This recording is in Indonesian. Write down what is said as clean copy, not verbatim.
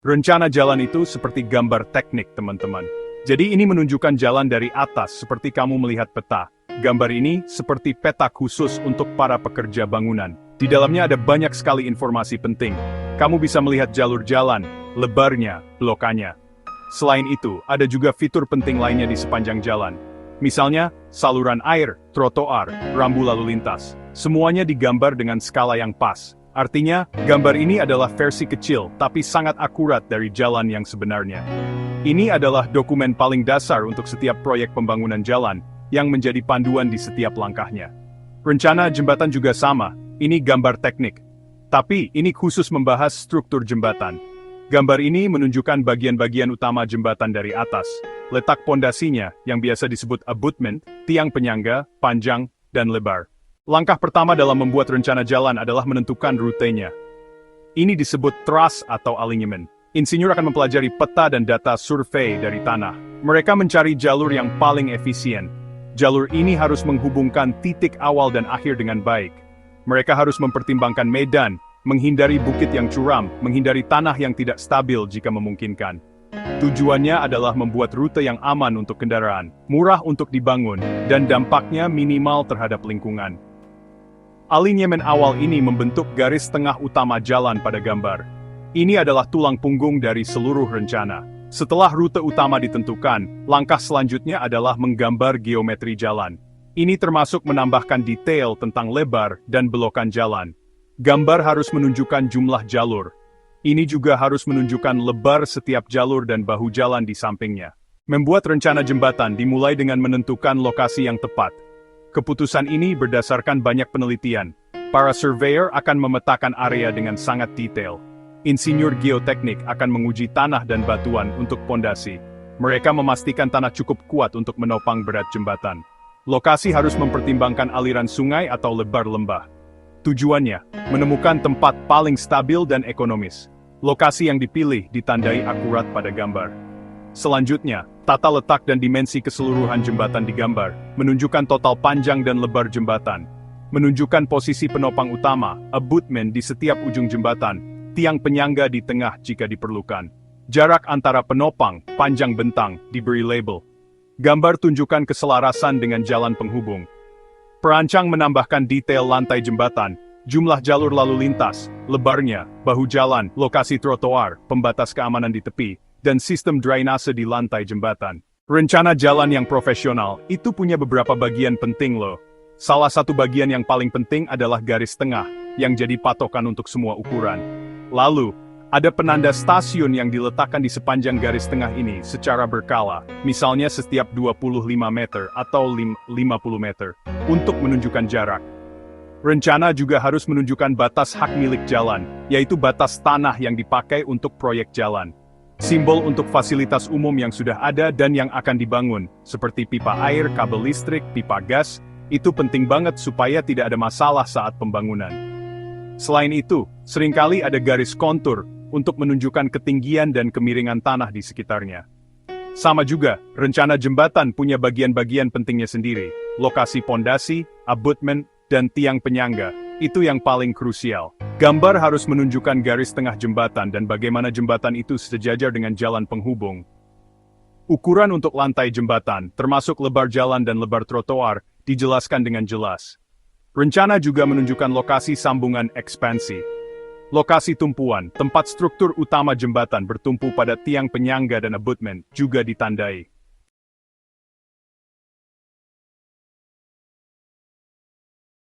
Rencana jalan itu seperti gambar teknik, teman-teman. Jadi ini menunjukkan jalan dari atas seperti kamu melihat peta. Gambar ini seperti peta khusus untuk para pekerja bangunan. Di dalamnya ada banyak sekali informasi penting. Kamu bisa melihat jalur jalan, lebarnya, blokannya. Selain itu, ada juga fitur penting lainnya di sepanjang jalan. Misalnya, saluran air, trotoar, rambu lalu lintas. Semuanya digambar dengan skala yang pas. Artinya, gambar ini adalah versi kecil, tapi sangat akurat dari jalan yang sebenarnya. Ini adalah dokumen paling dasar untuk setiap proyek pembangunan jalan, yang menjadi panduan di setiap langkahnya. Rencana jembatan juga sama, ini gambar teknik. Tapi, ini khusus membahas struktur jembatan. Gambar ini menunjukkan bagian-bagian utama jembatan dari atas, letak pondasinya, yang biasa disebut abutment, tiang penyangga, panjang, dan lebar. Langkah pertama dalam membuat rencana jalan adalah menentukan rutenya. Ini disebut truss atau alignment. Insinyur akan mempelajari peta dan data survei dari tanah. Mereka mencari jalur yang paling efisien. Jalur ini harus menghubungkan titik awal dan akhir dengan baik. Mereka harus mempertimbangkan medan, menghindari bukit yang curam, menghindari tanah yang tidak stabil jika memungkinkan. Tujuannya adalah membuat rute yang aman untuk kendaraan, murah untuk dibangun, dan dampaknya minimal terhadap lingkungan. Alignment awal ini membentuk garis tengah utama jalan pada gambar. Ini adalah tulang punggung dari seluruh rencana. Setelah rute utama ditentukan, langkah selanjutnya adalah menggambar geometri jalan. Ini termasuk menambahkan detail tentang lebar dan belokan jalan. Gambar harus menunjukkan jumlah jalur. Ini juga harus menunjukkan lebar setiap jalur dan bahu jalan di sampingnya. Membuat rencana jembatan dimulai dengan menentukan lokasi yang tepat. Keputusan ini berdasarkan banyak penelitian. Para surveyor akan memetakan area dengan sangat detail. Insinyur geoteknik akan menguji tanah dan batuan untuk pondasi. Mereka memastikan tanah cukup kuat untuk menopang berat jembatan. Lokasi harus mempertimbangkan aliran sungai atau lebar lembah. Tujuannya, menemukan tempat paling stabil dan ekonomis. Lokasi yang dipilih ditandai akurat pada gambar. Selanjutnya, tata letak dan dimensi keseluruhan jembatan digambar, menunjukkan total panjang dan lebar jembatan, menunjukkan posisi penopang utama, abutment di setiap ujung jembatan, tiang penyangga di tengah jika diperlukan. Jarak antara penopang, panjang bentang, diberi label. Gambar tunjukkan keselarasan dengan jalan penghubung. Perancang menambahkan detail lantai jembatan, jumlah jalur lalu lintas, lebarnya, bahu jalan, lokasi trotoar, pembatas keamanan di tepi, dan sistem drainase di lantai jembatan. Rencana jalan yang profesional itu punya beberapa bagian penting loh. Salah satu bagian yang paling penting adalah garis tengah, yang jadi patokan untuk semua ukuran. Lalu, ada penanda stasiun yang diletakkan di sepanjang garis tengah ini secara berkala, misalnya setiap 25 meter atau 50 meter, untuk menunjukkan jarak. Rencana juga harus menunjukkan batas hak milik jalan, yaitu batas tanah yang dipakai untuk proyek jalan. Simbol untuk fasilitas umum yang sudah ada dan yang akan dibangun, seperti pipa air, kabel listrik, pipa gas, itu penting banget supaya tidak ada masalah saat pembangunan. Selain itu, seringkali ada garis kontur untuk menunjukkan ketinggian dan kemiringan tanah di sekitarnya. Sama juga, rencana jembatan punya bagian-bagian pentingnya sendiri, lokasi pondasi, abutment, dan tiang penyangga. Itu yang paling krusial. Gambar harus menunjukkan garis tengah jembatan dan bagaimana jembatan itu sejajar dengan jalan penghubung. Ukuran untuk lantai jembatan, termasuk lebar jalan dan lebar trotoar, dijelaskan dengan jelas. Rencana juga menunjukkan lokasi sambungan ekspansi. Lokasi tumpuan, tempat struktur utama jembatan bertumpu pada tiang penyangga dan abutment, juga ditandai.